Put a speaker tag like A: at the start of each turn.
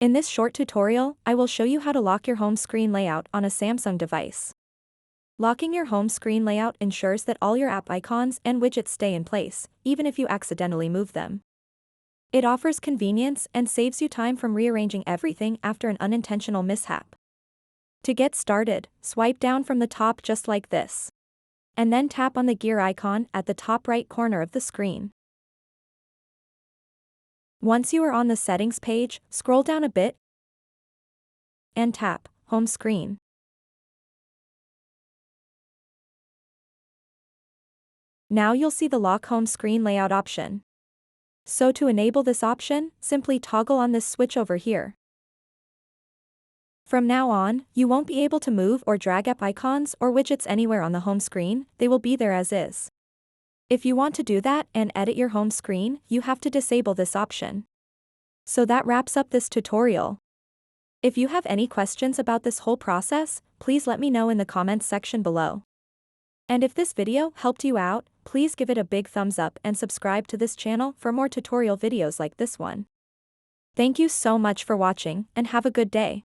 A: In this short tutorial, I will show you how to lock your home screen layout on a Samsung device. Locking your home screen layout ensures that all your app icons and widgets stay in place, even if you accidentally move them. It offers convenience and saves you time from rearranging everything after an unintentional mishap. To get started, swipe down from the top just like this. And then tap on the gear icon at the top right corner of the screen. Once you are on the settings page, scroll down a bit and tap Home Screen. Now you'll see the Lock Home Screen Layout option. So to enable this option, simply toggle on this switch over here. From now on, you won't be able to move or drag app icons or widgets anywhere on the home screen, they will be there as is. If you want to do that and edit your home screen, you have to disable this option. So that wraps up this tutorial. If you have any questions about this whole process, please let me know in the comments section below. And if this video helped you out, please give it a big thumbs up and subscribe to this channel for more tutorial videos like this one. Thank you so much for watching and have a good day.